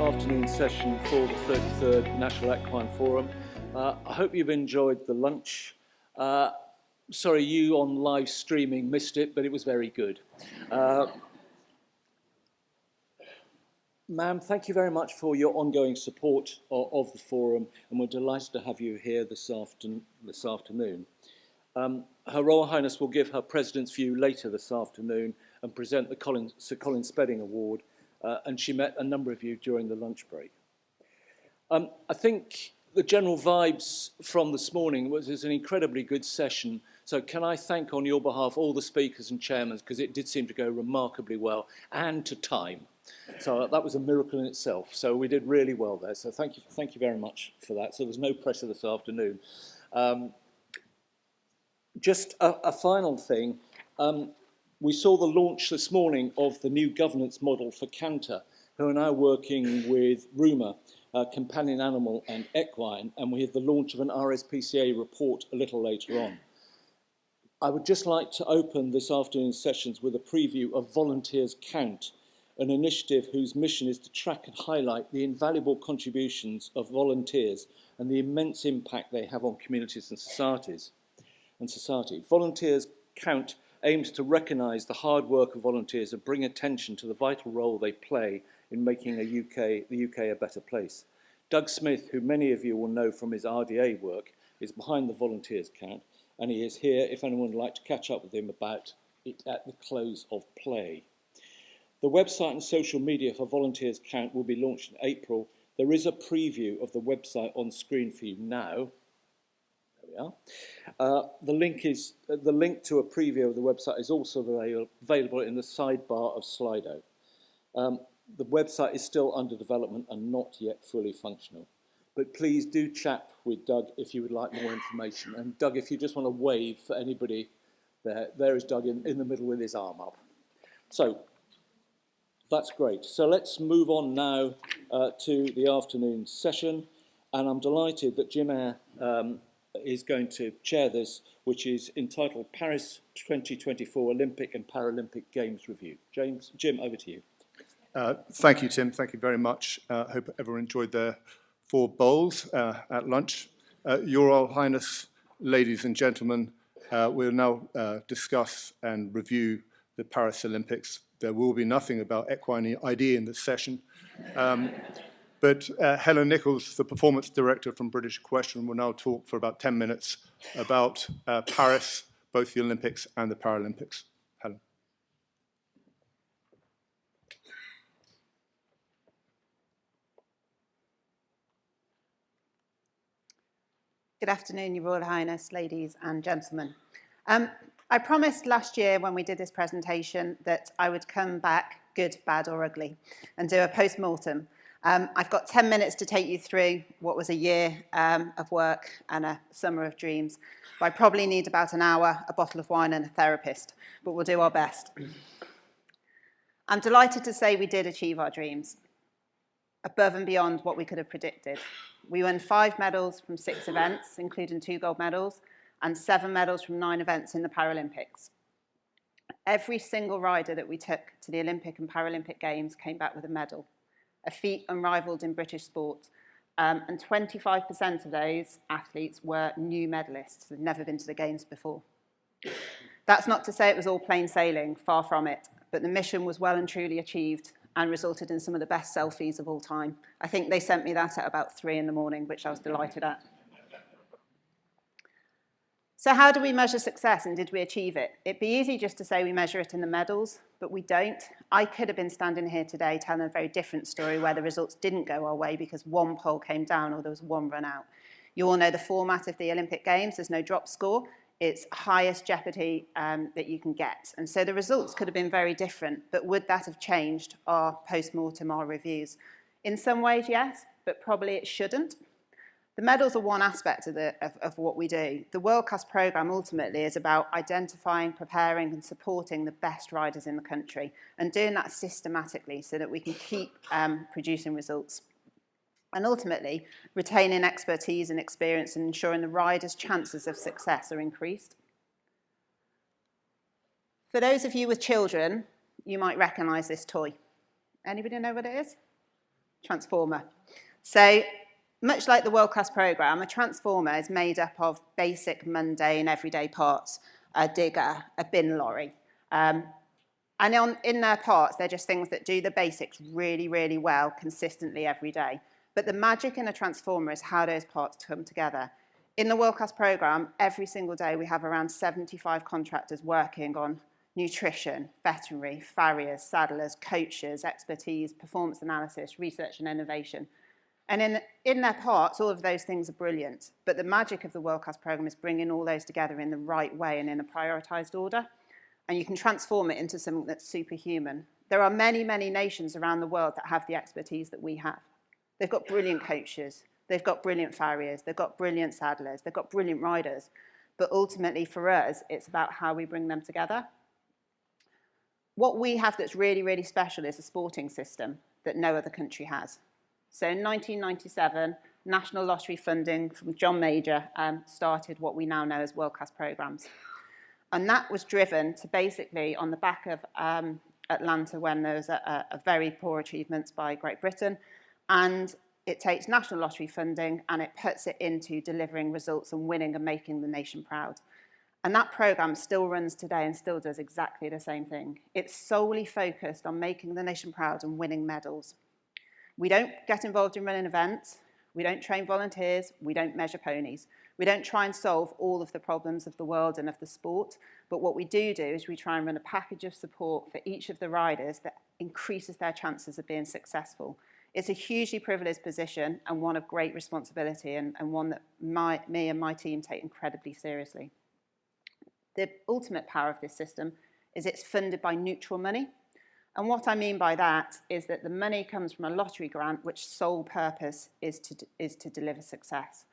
afternoon session for the 33rd National Equine Forum. I hope you've enjoyed the lunch. Sorry you on live streaming missed it, but it was very good. Ma'am, thank you very much for your ongoing support of the forum, and we're delighted to have you here this afternoon. Her Royal Highness will give her President's view later this afternoon and present the Sir Colin Spedding Award, and she met a number of you during the lunch break. I think the general vibes from this morning was an incredibly good session, so can I thank on your behalf all the speakers and chairmen, because it did seem to go remarkably well, and to time. So that was a miracle in itself. So we did really well there. So thank you very much for that. So there's no pressure this afternoon. Just a final thing. We saw the launch this morning of the new governance model for Canter, who are now working with Rumour, Companion Animal and Equine, and we have the launch of an RSPCA report a little later on. I would just like to open this afternoon's sessions with a preview of Volunteers Count, an initiative whose mission is to track and highlight the invaluable contributions of volunteers and the immense impact they have on communities and society. Volunteers Count aims to recognise the hard work of volunteers and bring attention to the vital role they play in making the UK a better place. Doug Smith, who many of you will know from his RDA work, is behind the Volunteers Count, and he is here if anyone would like to catch up with him about it at the close of play. The website and social media for Volunteers Count will be launched in April. There is a preview of the website on screen for you now. There we are. The link to a preview of the website is also available in the sidebar of Slido. The website is still under development and not yet fully functional. But please do chat with Doug if you would like more information. And Doug, if you just want to wave for anybody there is Doug in the middle with his arm up. So that's great. So let's move on now to the afternoon session. And I'm delighted that Jim Eyre is going to chair this, which is entitled Paris 2024 Olympic and Paralympic Games Review. Jim, over to you. Thank you, Tim. Thank you very much. Hope everyone enjoyed their 4 bowls at lunch. Your Royal Highness, ladies and gentlemen, we'll now discuss and review the Paris Olympics. There will be nothing about equine ID in this session. But Helen Nicholls, the performance director from British Equestrian, will now talk for about 10 minutes about Paris, both the Olympics and the Paralympics. Helen. Good afternoon, Your Royal Highness, ladies and gentlemen. I promised last year when we did this presentation that I would come back good, bad or ugly and do a post-mortem. I've got 10 minutes to take you through what was a year of work and a summer of dreams. But I probably need about an hour, a bottle of wine and a therapist, but we'll do our best. I'm delighted to say we did achieve our dreams, above and beyond what we could have predicted. We won 5 medals from 6 events, including 2 gold medals, and 7 medals from 9 events in the Paralympics. Every single rider that we took to the Olympic and Paralympic Games came back with a medal, a feat unrivaled in British sport. And 25% of those athletes were new medalists, who'd never been to the Games before. That's not to say it was all plain sailing, far from it, but the mission was well and truly achieved and resulted in some of the best selfies of all time. I think they sent me that at about 3 in the morning, which I was delighted at. So how do we measure success and did we achieve it? It'd be easy just to say we measure it in the medals, but we don't. I could have been standing here today telling a very different story where the results didn't go our way because 1 pole came down or there was 1 run out. You all know the format of the Olympic Games. There's no drop score. It's highest jeopardy that you can get. And so the results could have been very different, but would that have changed our post-mortem, our reviews? In some ways, yes, but probably it shouldn't. The medals are one aspect of what we do. The World Class Programme ultimately is about identifying, preparing and supporting the best riders in the country and doing that systematically so that we can keep producing results. And ultimately, retaining expertise and experience and ensuring the riders' chances of success are increased. For those of you with children, you might recognise this toy. Anybody know what it is? transformer. So much like the world-class programme, a transformer is made up of basic, mundane, everyday parts, a digger, a bin lorry. And in their parts, they're just things that do the basics really, really well, consistently every day. But the magic in a transformer is how those parts come together. In the world-class programme, every single day we have around 75 contractors working on nutrition, veterinary, farriers, saddlers, coaches, expertise, performance analysis, research and innovation. And in their parts, all of those things are brilliant. But the magic of the world-class programme is bringing all those together in the right way and in a prioritised order. And you can transform it into something that's superhuman. There are many, many nations around the world that have the expertise that we have. They've got brilliant coaches. They've got brilliant farriers. They've got brilliant saddlers. They've got brilliant riders. But ultimately, for us, it's about how we bring them together. What we have that's really, really special is a sporting system that no other country has. So in 1997, national lottery funding from John Major started what we now know as world-class programmes. And that was driven to basically, on the back of Atlanta, when there was a very poor achievements by Great Britain, and it takes national lottery funding and it puts it into delivering results and winning and making the nation proud. And that programme still runs today and still does exactly the same thing. It's solely focused on making the nation proud and winning medals. We don't get involved in running events. We don't train volunteers. We don't measure ponies. We don't try and solve all of the problems of the world and of the sport. But what we do is we try and run a package of support for each of the riders that increases their chances of being successful. It's a hugely privileged position and one of great responsibility and one that me and my team take incredibly seriously. The ultimate power of this system is it's funded by neutral money. And what I mean by that is that the money comes from a lottery grant which sole purpose is to deliver success.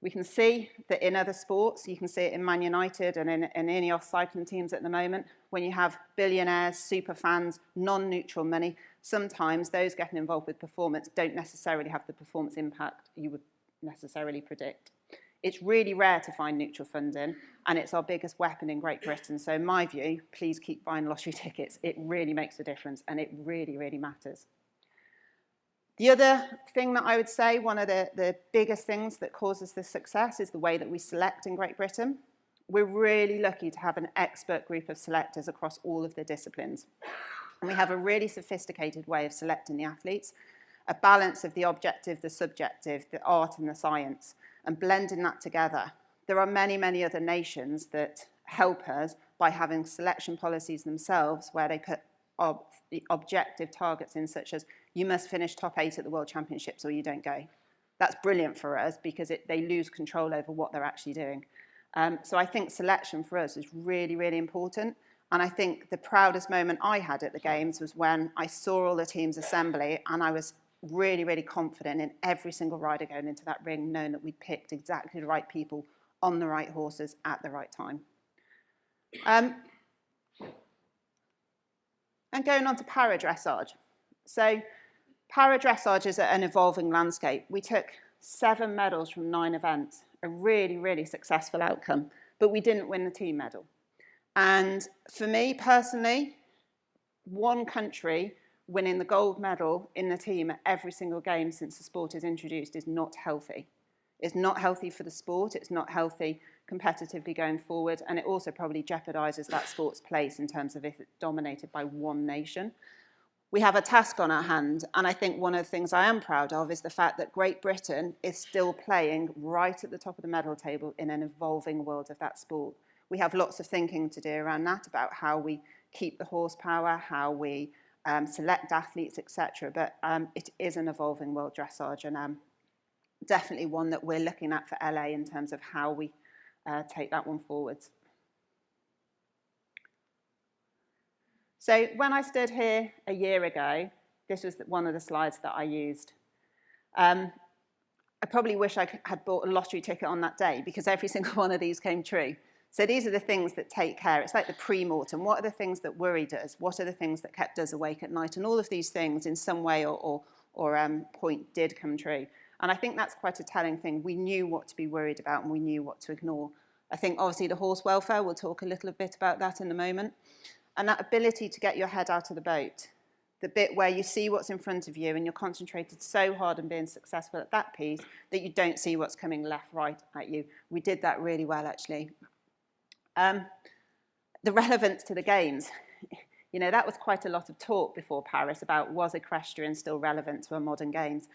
We can see that in other sports, you can see it in Man United and in Ineos cycling teams at the moment, when you have billionaires, super fans, non-neutral money, sometimes those getting involved with performance don't necessarily have the performance impact you would necessarily predict. It's really rare to find neutral funding, and it's our biggest weapon in Great Britain. So in my view, please keep buying lottery tickets. It really makes a difference, and it really, really matters. The other thing that I would say, one of the biggest things that causes this success is the way that we select in Great Britain. We're really lucky to have an expert group of selectors across all of the disciplines. And we have a really sophisticated way of selecting the athletes, a balance of the objective, the subjective, the art and the science, and blending that together. There are many, many other nations that help us by having selection policies themselves where they put the objective targets in, such as you must finish top 8 at the World Championships or you don't go. That's brilliant for us because they lose control over what they're actually doing. So I think selection for us is really, really important. And I think the proudest moment I had at the Games was when I saw all the teams assembly and I was really, really confident in every single rider going into that ring, knowing that we'd picked exactly the right people on the right horses at the right time. And going on to para-dressage. So para-dressage is an evolving landscape. We took 7 medals from 9 events, a really, really successful outcome, but we didn't win the team medal. And for me personally, one country winning the gold medal in the team at every single game since the sport is introduced is not healthy. It's not healthy for the sport, it's not healthy competitively going forward, and it also probably jeopardises that sport's place in terms of if it's dominated by one nation. We have a task on our hand, and I think one of the things I am proud of is the fact that Great Britain is still playing right at the top of the medal table in an evolving world of that sport. We have lots of thinking to do around that, about how we keep the horsepower, how we select athletes, etc. But it is an evolving world dressage, and definitely one that we're looking at for LA in terms of how we take that one forwards. So when I stood here a year ago, this was one of the slides that I used. I probably wish I had bought a lottery ticket on that day because every single one of these came true. So these are the things that take care. It's like the pre-mortem. What are the things that worried us? What are the things that kept us awake at night? And all of these things in some way or point did come true. And I think that's quite a telling thing. We knew what to be worried about and we knew what to ignore. I think obviously the horse welfare, we'll talk a little bit about that in a moment. And that ability to get your head out of the boat. the bit where you see what's in front of you and you're concentrated so hard on being successful at that piece that you don't see what's coming left, right at you. We did that really well, actually. The relevance to the games. You know, that was quite a lot of talk before Paris about was equestrian still relevant to a modern games.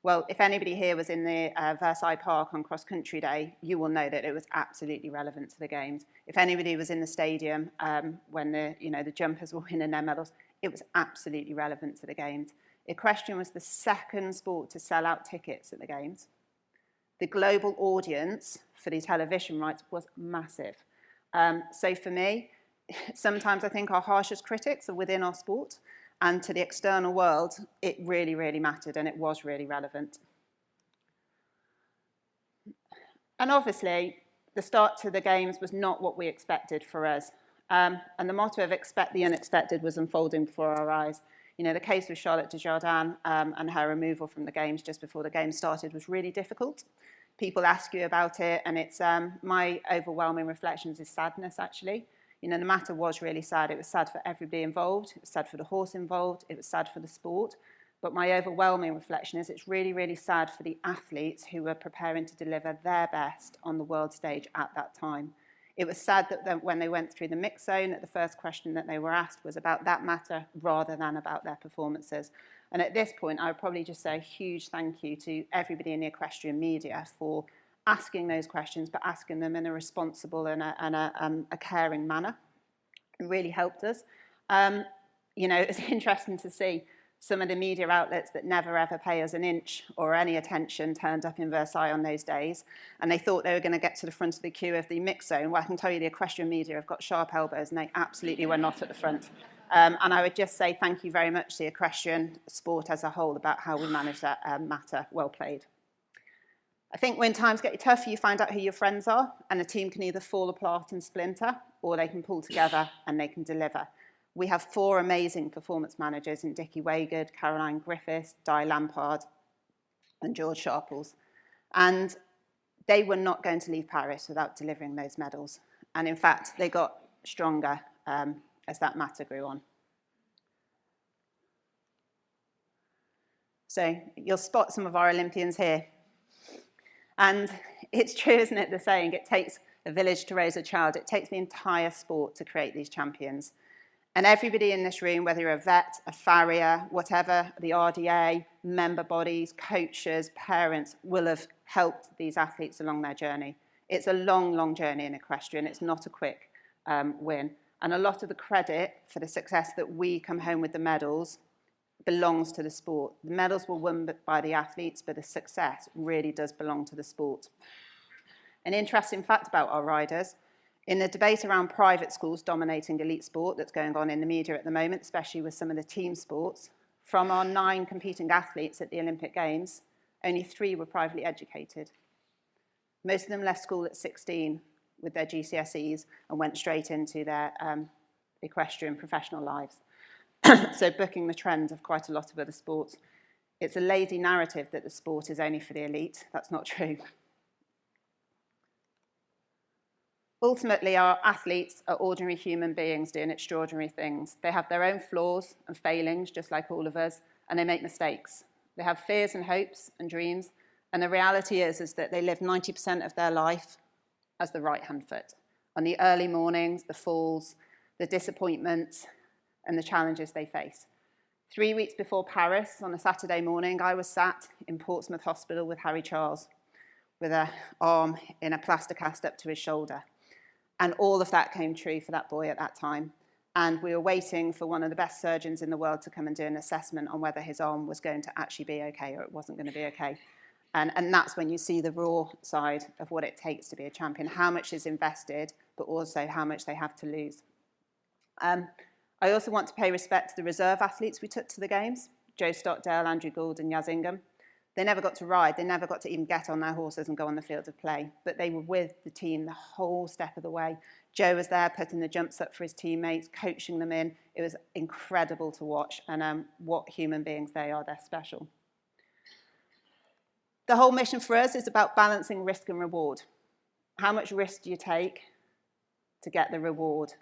Well, if anybody here was in the Versailles Park on Cross Country Day, you will know that it was absolutely relevant to the games. If anybody was in the stadium when the jumpers were winning their medals, it was absolutely relevant to the games. Equestrian was the second sport to sell out tickets at the games. The global audience for the television rights was massive. So for me, sometimes I think our harshest critics are within our sport, and to the external world, it really, really mattered, and it was really relevant. And obviously, the start to the games was not what we expected for us. And the motto of expect the unexpected was unfolding before our eyes. You know, the case with Charlotte Desjardins and her removal from the games just before the games started was really difficult. People ask you about it, and it's my overwhelming reflections is sadness, actually. You know, the matter was really sad. It was sad for everybody involved. It was sad for the horse involved. It was sad for the sport. But my overwhelming reflection is it's really, really sad for the athletes who were preparing to deliver their best on the world stage at that time. It was sad that when they went through the mix zone, that the first question that they were asked was about that matter rather than about their performances. And at this point, I would probably just say a huge thank you to everybody in the equestrian media for asking those questions, but asking them in a responsible and a caring manner. It really helped us. You know, it's interesting to see some of the media outlets that never ever pay us an inch or any attention turned up in Versailles on those days, and they thought they were going to get to the front of the queue of the mix zone. Well, I can tell you the equestrian media have got sharp elbows, and they absolutely were not at the front. And I would just say thank you very much to the equestrian sport as a whole about how we managed that matter. Well played. I think when times get tough, you find out who your friends are, and a team can either fall apart and splinter, or they can pull together and they can deliver. We have 4 amazing performance managers in Dickie Waygood, Caroline Griffiths, Di Lampard, and George Sharples. And they were not going to leave Paris without delivering those medals. And in fact, they got stronger as that matter grew on. So you'll spot some of our Olympians here. And it's true, isn't it, the saying, it takes a village to raise a child. It takes the entire sport to create these champions. And everybody in this room, whether you're a vet, a farrier, whatever, the RDA, member bodies, coaches, parents, will have helped these athletes along their journey. It's a long, long journey in equestrian. It's not a quick win. And a lot of the credit for the success that we come home with the medals belongs to the sport. The medals were won by the athletes, but the success really does belong to the sport. An interesting fact about our riders, in the debate around private schools dominating elite sport that's going on in the media at the moment, especially with some of the team sports, from our 9 competing athletes at the Olympic Games, only 3 were privately educated. Most of them left school at 16 with their GCSEs and went straight into their equestrian professional lives. So booking the trend of quite a lot of other sports. It's a lazy narrative that the sport is only for the elite. That's not true. Ultimately, our athletes are ordinary human beings doing extraordinary things. They have their own flaws and failings, just like all of us, and they make mistakes. They have fears and hopes and dreams, and the reality is that they live 90% of their life as the right-hand foot. On the early mornings, the falls, the disappointments, and the challenges they face. 3 weeks before Paris, on a Saturday morning, I was sat in Portsmouth Hospital with Harry Charles, with an arm in a plaster cast up to his shoulder. And all of that came true for that boy at that time. And we were waiting for one of the best surgeons in the world to come and do an assessment on whether his arm was going to actually be okay or it wasn't going to be okay. And that's when you see the raw side of what it takes to be a champion, how much is invested, but also how much they have to lose. I also want to pay respect to the reserve athletes we took to the games, Joe Stockdale, Andrew Gould and Yaz Ingham. They never got to ride, they never got to even get on their horses and go on the field of play, but they were with the team the whole step of the way. Joe was there putting the jumps up for his teammates, coaching them in. It was incredible to watch, and what human beings they are, they're special. The whole mission for us is about balancing risk and reward. How much risk do you take to get the reward?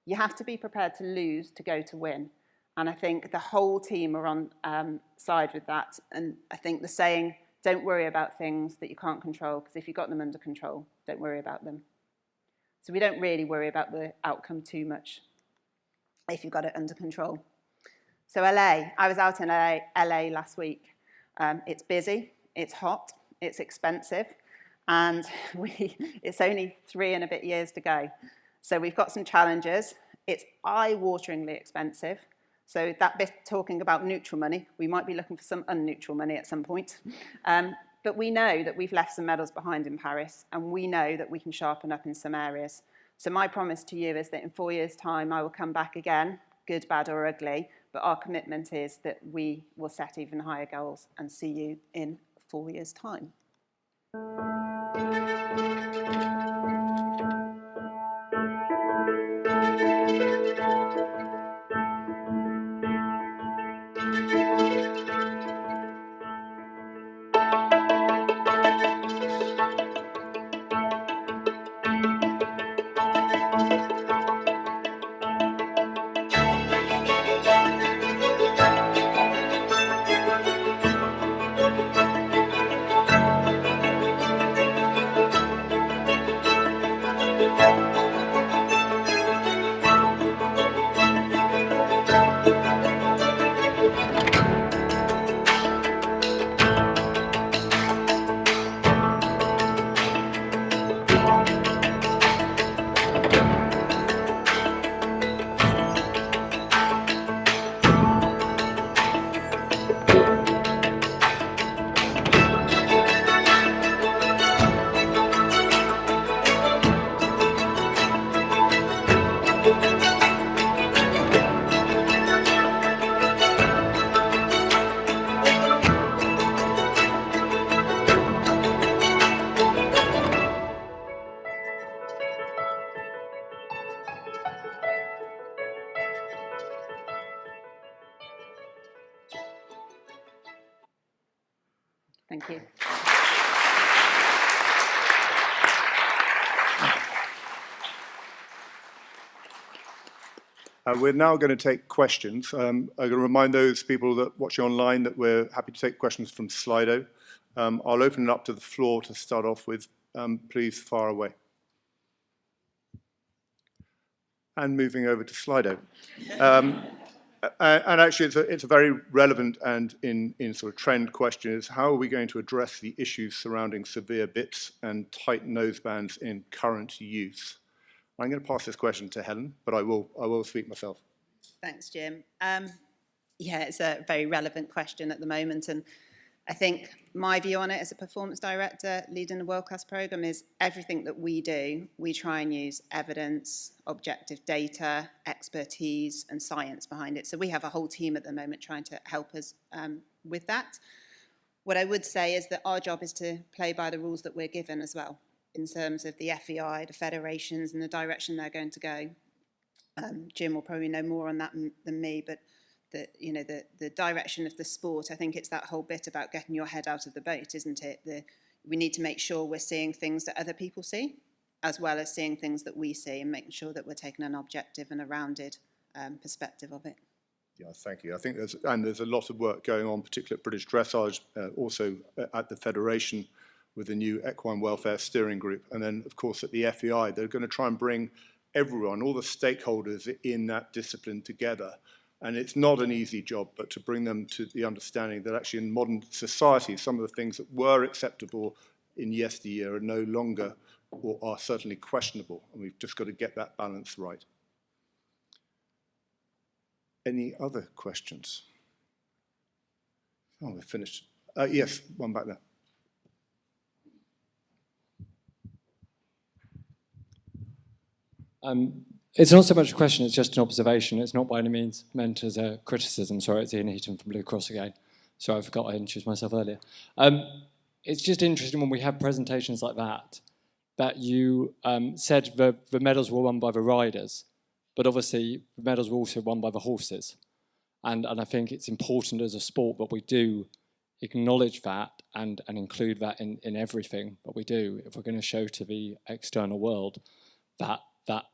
You have to be prepared to lose to go to win. And I think the whole team are on side with that. And I think the saying, don't worry about things that you can't control, because if you've got them under control, don't worry about them. So we don't really worry about the outcome too much if you've got it under control. So LA, I was out in LA last week. It's busy, it's hot, it's expensive, and it's only 3 and a bit years to go. So we've got some challenges. It's eye-wateringly expensive. So that bit talking about neutral money, we might be looking for some unneutral money at some point. But we know that we've left some medals behind in Paris, and we know that we can sharpen up in some areas. So my promise to you is that in 4 years' time, I will come back again, good, bad, or ugly, but our commitment is that we will set even higher goals and see you in 4 years' time. Thank you. We're now going to take questions. I'm going to remind those people that watching online that we're happy to take questions from Slido. I'll open it up to the floor to start off with. Please fire away. And moving over to Slido. And actually, it's a very relevant and in sort of trend question is how are we going to address the issues surrounding severe bits and tight nosebands in current use? I'm going to pass this question to Helen, but I will speak myself. Thanks, Jim. Yeah, it's a very relevant question at the moment, and I think my view on it as a performance director leading a world-class program is everything that we do, we try and use evidence, objective data, expertise, and science behind it. So we have a whole team at the moment trying to help us with that. What I would say is that our job is to play by the rules that we're given as well, in terms of the FEI, the federations, and the direction they're going to go. Jim will probably know more on that than me, but the direction of the sport, I think it's that whole bit about getting your head out of the boat, isn't it? We need to make sure we're seeing things that other people see, as well as seeing things that we see, and making sure that we're taking an objective and a rounded perspective of it. Yeah, thank you. I think there's a lot of work going on, particularly at British Dressage, also at the Federation with the new Equine Welfare Steering Group. And then, of course, at the FEI, they're going to try and bring everyone, all the stakeholders in that discipline together. And it's not an easy job, but to bring them to the understanding that actually in modern society, some of the things that were acceptable in yesteryear are no longer or are certainly questionable. And we've just got to get that balance right. Any other questions? Oh, we're finished. Yes, one back there. It's not so much a question, it's just an observation. It's not by any means meant as a criticism. Sorry, it's Ian Heaton from Blue Cross again. Sorry, I forgot I introduced myself earlier. It's just interesting when we have presentations like that you said the medals were won by the riders, but obviously the medals were also won by the horses. And I think it's important as a sport that we do acknowledge that and include that in everything that we do, if we're going to show to the external world that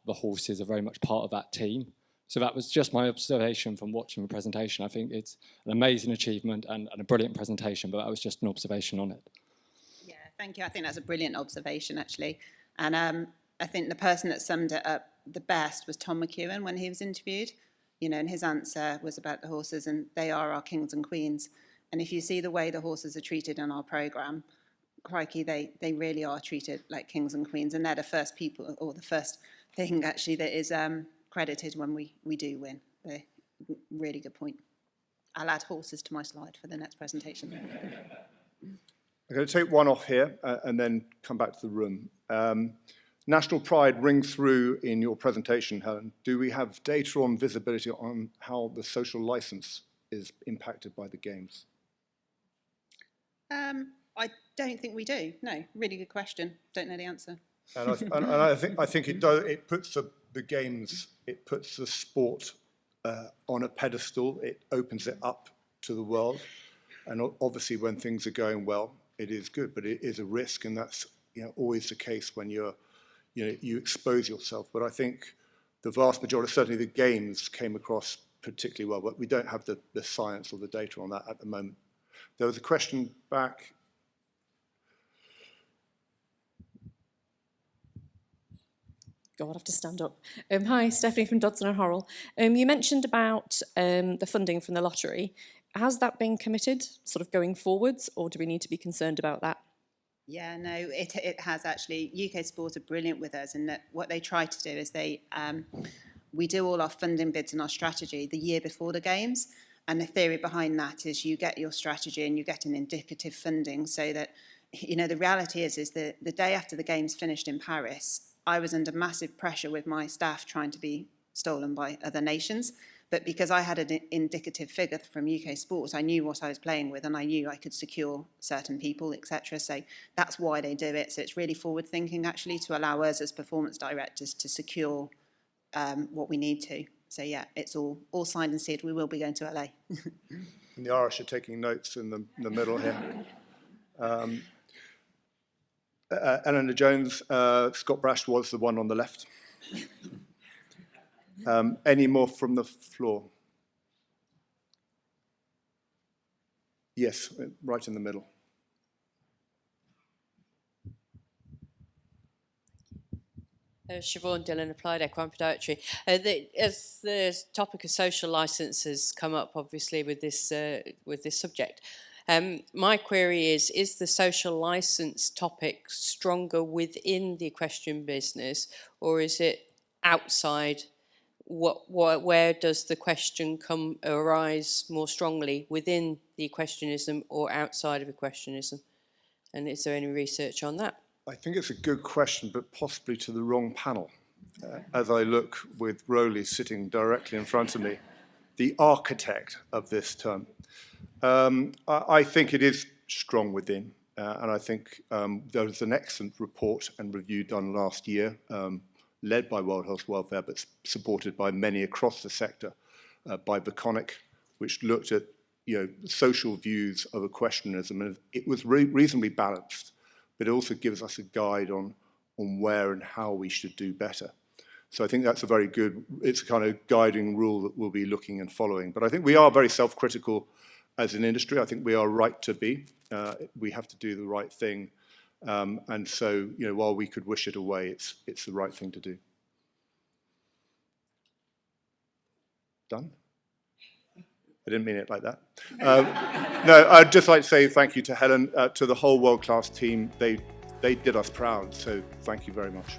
the horses are very much part of that team. So that was just my observation from watching the presentation. I think it's an amazing achievement and a brilliant presentation, but that was just an observation on it. Yeah, thank you. I think that's a brilliant observation, actually. And I think the person that summed it up the best was Tom McEwen when he was interviewed. You know, and his answer was about the horses, and they are our kings and queens. And if you see the way the horses are treated in our programme, crikey, they really are treated like kings and queens, and they're the first people, or the first thing actually that is credited when we do win. They're really good point. I'll add horses to my slide for the next presentation. I'm going to take one off here and then come back to the room. National pride rings through in your presentation, Helen. Do we have data on visibility on how the social licence is impacted by the games? I don't think we do. No, really good question. Don't know the answer. And I think it does. It puts the games, it puts the sport on a pedestal. It opens it up to the world, and obviously when things are going well, it is good. But it is a risk, and that's always the case when you expose yourself. But I think the vast majority, certainly the games, came across particularly well. But we don't have the science or the data on that at the moment. There was a question back. God, I have to stand up. Hi, Stephanie from Dodson and Horrell. You mentioned about the funding from the lottery. Has that been committed sort of going forwards, or do we need to be concerned about that? Yeah, no, it has actually. UK Sport are brilliant with us, and that what they try to do is we do all our funding bids and our strategy the year before the games, and the theory behind that is you get your strategy and you get an indicative funding, so that the reality is the day after the games finished in Paris, I was under massive pressure with my staff trying to be stolen by other nations. But because I had an indicative figure from UK Sports, I knew what I was playing with, and I knew I could secure certain people, etc. So that's why they do it. So it's really forward thinking, actually, to allow us as performance directors to secure what we need to. So yeah, it's all signed and sealed. We will be going to LA. And the Irish are taking notes in the middle here. Eleanor Jones, Scott Brash was the one on the left. Any more from the floor? Yes, right in the middle. Siobhan Dillon, Applied Equine Podiatry. As the topic of social licence has come up, obviously, with this subject, my query is the social licence topic stronger within the equestrian business, or is it outside? Where does the question arise more strongly, within the equestrianism or outside of equestrianism? And is there any research on that? I think it's a good question, but possibly to the wrong panel. As I look with Rowley sitting directly in front of me, the architect of this term. I think it is strong within, and I think there was an excellent report and review done last year, led by World Health Welfare, but supported by many across the sector, by Vaconic, which looked at social views of equestrianism, and it was reasonably balanced, but it also gives us a guide on where and how we should do better. So I think that's a very good, it's a kind of guiding rule that we'll be looking and following. But I think we are very self-critical as an industry. I think we are right to be. We have to do the right thing. And so, while we could wish it away, it's the right thing to do. Done? I didn't mean it like that. No, I'd just like to say thank you to Helen, to the whole world-class team. They did us proud, so thank you very much.